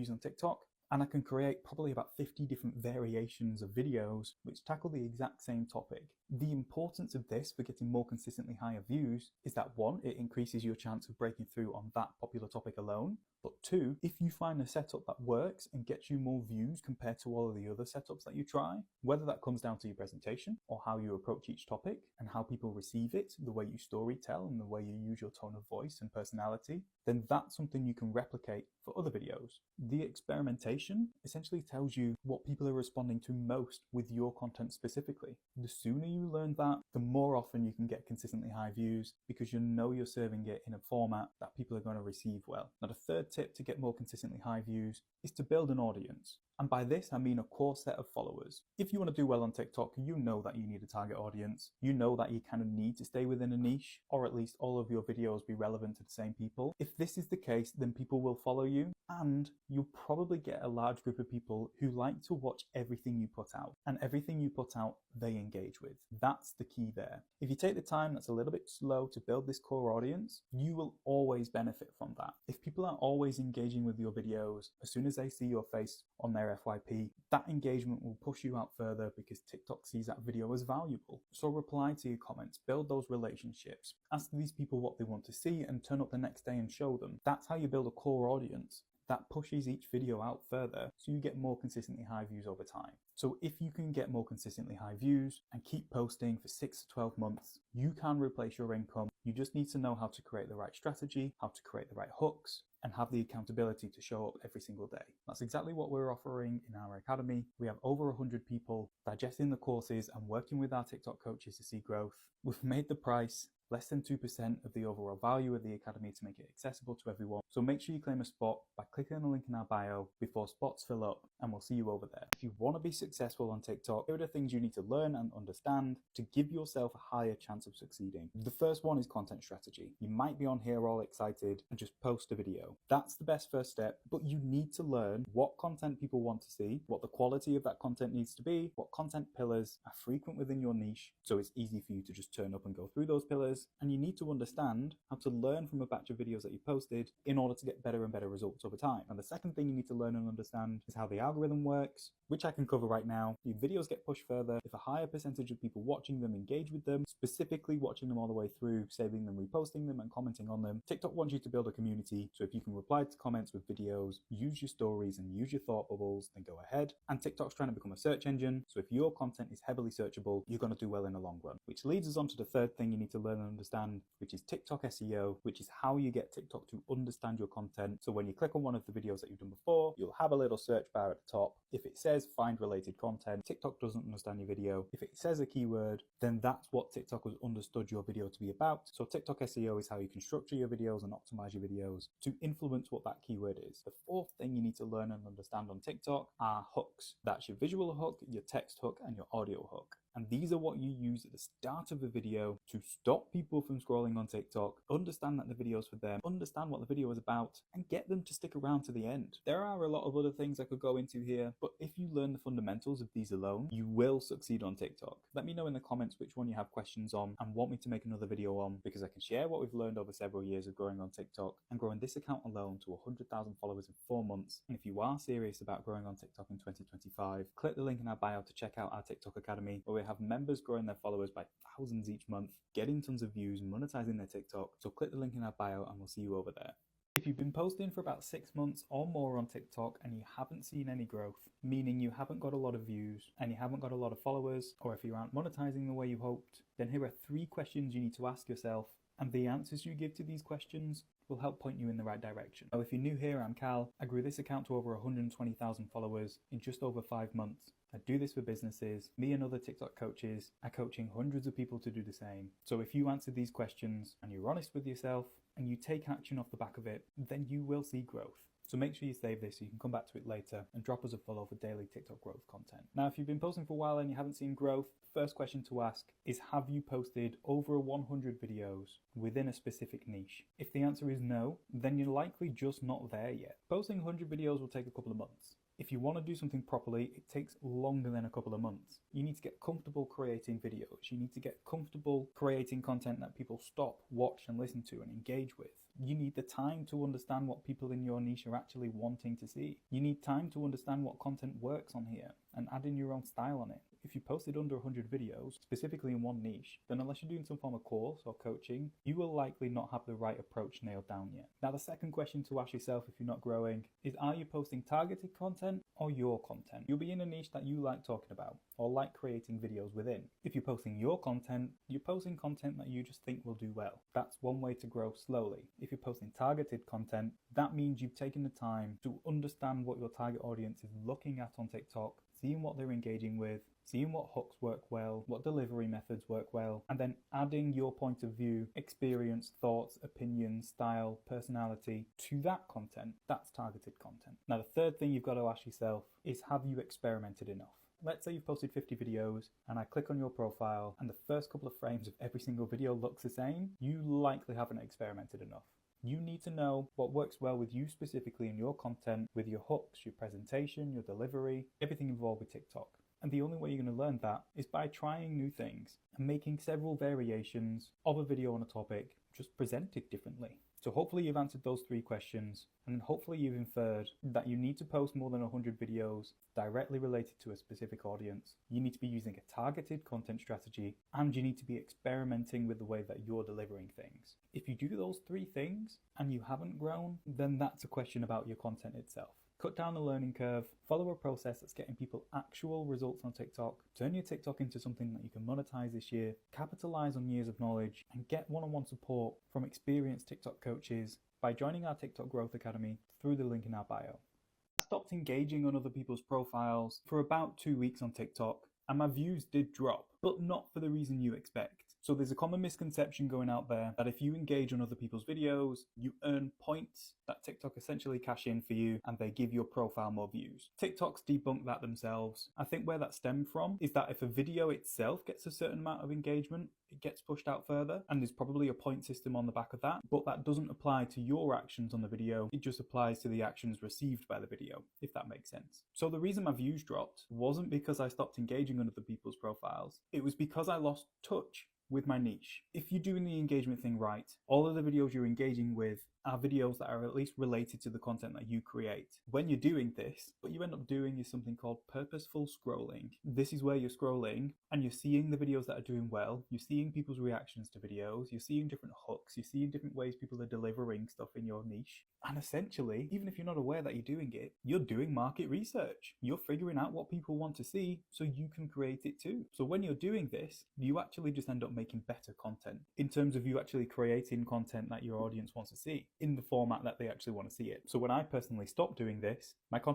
views on TikTok, and I can create probably about 50 different variations of videos which tackle the exact same topic. The importance of this for getting more consistently higher views is that 1, it increases your chance of breaking through on that popular topic alone, but 2, if you find a setup that works and gets you more views compared to all of the other setups that you try, whether that comes down to your presentation or how you approach each topic and how people receive it, the way you story tell and the way you use your tone of voice and personality, then that's something you can replicate for other videos. The experimentation essentially tells you what people are responding to most with your content specifically. The sooner you learn that, the more often you can get consistently high views because you know you're serving it in a format that people are going to receive well. Now, the third tip to get more consistently high views is to build an audience. And by this, I mean a core set of followers. If you want to do well on TikTok, you know that you need a target audience. You know that you kind of need to stay within a niche, or at least all of your videos be relevant to the same people. If this is the case, then people will follow you, and you'll probably get a large group of people who like to watch everything you put out, and everything you put out, they engage with. That's the key there. If you take the time that's a little bit slow to build this core audience, you will always benefit from that. If people are always engaging with your videos, as soon as they see your face on their FYP, that engagement will push you out further because TikTok sees that video as valuable. So reply to your comments, build those relationships, ask these people what they want to see and turn up the next day and show them. That's how you build a core audience that pushes each video out further so you get more consistently high views over time. So if you can get more consistently high views and keep posting for 6 to 12 months, you can replace your income. You just need to know how to create the right strategy, how to create the right hooks, and have the accountability to show up every single day. That's exactly what we're offering in our academy. We have over 100 people digesting the courses and working with our TikTok coaches to see growth. We've made the price less than 2% of the overall value of the academy to make it accessible to everyone. So make sure you claim a spot by clicking on the link in our bio before spots fill up, and we'll see you over there. If you want to be successful on TikTok, here are the things you need to learn and understand to give yourself a higher chance of succeeding. The first one is content strategy. You might be on here all excited and just post a video. That's the best first step, but you need to learn what content people want to see, what the quality of that content needs to be, what content pillars are frequent within your niche, so it's easy for you to just turn up and go through those pillars. And you need to understand how to learn from a batch of videos that you posted in order to get better and better results over time. And the second thing you need to learn and understand is how the algorithm works, which I can cover right now. Your videos get pushed further if a higher percentage of people watching them engage with them, specifically watching them all the way through, saving them, reposting them, and commenting on them. TikTok wants you to build a community, so if you can reply to comments with videos, use your stories, and use your thought bubbles, then go ahead. And TikTok's trying to become a search engine, so if your content is heavily searchable, you're going to do well in the long run. Which leads us on to the third thing you need to learn and understand, which is TikTok SEO, which is how you get TikTok to understand your content. So when you click on one of the videos that you've done before, you'll have a little search bar at the top. If it says find related content, TikTok doesn't understand your video. If it says a keyword, then that's what TikTok has understood your video to be about. So TikTok SEO is how you can structure your videos and optimize your videos to influence what that keyword is. The fourth thing you need to learn and understand on TikTok are hooks. That's your visual hook, your text hook, and your audio hook. And these are what you use at the start of the video to stop people from scrolling on TikTok, understand that the video is for them, understand what the video is about, and get them to stick around to the end. There are a lot of other things I could go into here, but if you learn the fundamentals of these alone, you will succeed on TikTok. Let me know in the comments which one you have questions on and want me to make another video on, because I can share what we've learned over several years of growing on TikTok and growing this account alone to 100,000 followers in 4 months. And if you are serious about growing on TikTok in 2025, click the link in our bio to check out our TikTok Academy, where we have members growing their followers by thousands each month, getting tons of views, monetizing their TikTok. So click the link in our bio and we'll see you over there. If you've been posting for about 6 months or more on TikTok and you haven't seen any growth, meaning you haven't got a lot of views and you haven't got a lot of followers, or if you aren't monetizing the way you hoped, then here are 3 questions you need to ask yourself, and the answers you give to these questions will help point you in the right direction. So if you're new here, I'm Cal. I grew this account to over 120,000 followers in just over 5 months. I do this for businesses. Me and other TikTok coaches are coaching hundreds of people to do the same. So if you answer these questions and you're honest with yourself and you take action off the back of it, then you will see growth. So make sure you save this so you can come back to it later and drop us a follow for daily TikTok growth content. Now, if you've been posting for a while and you haven't seen growth, the first question to ask is, have you posted over 100 videos within a specific niche? If the answer is no, then you're likely just not there yet. Posting 100 videos will take a couple of months. If you want to do something properly, it takes longer than a couple of months. You need to get comfortable creating videos. You need to get comfortable creating content that people stop, watch, and listen to and engage with. You need the time to understand what people in your niche are actually wanting to see. You need time to understand what content works on here and add in your own style on it. If you posted under 100 videos, specifically in one niche, then unless you're doing some form of course or coaching, you will likely not have the right approach nailed down yet. Now, the second question to ask yourself if you're not growing is, are you posting targeted content or your content? You'll be in a niche that you like talking about or like creating videos within. If you're posting your content, you're posting content that you just think will do well. That's one way to grow slowly. If you're posting targeted content, that means you've taken the time to understand what your target audience is looking at on TikTok, seeing what they're engaging with, seeing what hooks work well, what delivery methods work well, and then adding your point of view, experience, thoughts, opinions, style, personality to that content. That's targeted content. Now, the third thing you've got to ask yourself is, have you experimented enough? Let's say you've posted 50 videos and I click on your profile and the first couple of frames of every single video looks the same. You likely haven't experimented enough. You need to know what works well with you specifically in your content, with your hooks, your presentation, your delivery, everything involved with TikTok. And the only way you're going to learn that is by trying new things and making several variations of a video on a topic, just presented differently. So hopefully you've answered those 3 questions, and then hopefully you've inferred that you need to post more than 100 videos directly related to a specific audience. You need to be using a targeted content strategy, and you need to be experimenting with the way that you're delivering things. If you do those 3 things and you haven't grown, then that's a question about your content itself. Cut down the learning curve, follow a process that's getting people actual results on TikTok, turn your TikTok into something that you can monetize this year, capitalize on years of knowledge, and get one-on-one support from experienced TikTok coaches by joining our TikTok Growth Academy through the link in our bio. I stopped engaging on other people's profiles for about 2 weeks on TikTok, and my views did drop, but not for the reason you expect. So there's a common misconception going out there that if you engage on other people's videos, you earn points that TikTok essentially cash in for you and they give your profile more views. TikTok's debunked that themselves. I think where that stemmed from is that if a video itself gets a certain amount of engagement, it gets pushed out further, and there's probably a point system on the back of that, but that doesn't apply to your actions on the video. It just applies to the actions received by the video, if that makes sense. So the reason my views dropped wasn't because I stopped engaging on other people's profiles. It was because I lost touch with my niche. If you're doing the engagement thing right, all of the videos you're engaging with are videos that are at least related to the content that you create. When you're doing this, what you end up doing is something called purposeful scrolling. This is where you're scrolling and you're seeing the videos that are doing well, you're seeing people's reactions to videos, you're seeing different hooks, you're seeing different ways people are delivering stuff in your niche. And essentially, even if you're not aware that you're doing it, you're doing market research. You're figuring out what people want to see so you can create it too. So when you're doing this, you actually just end up making better content in terms of you actually creating content that your audience wants to see in the format that they actually want to see it. So when I personally stopped doing this, my content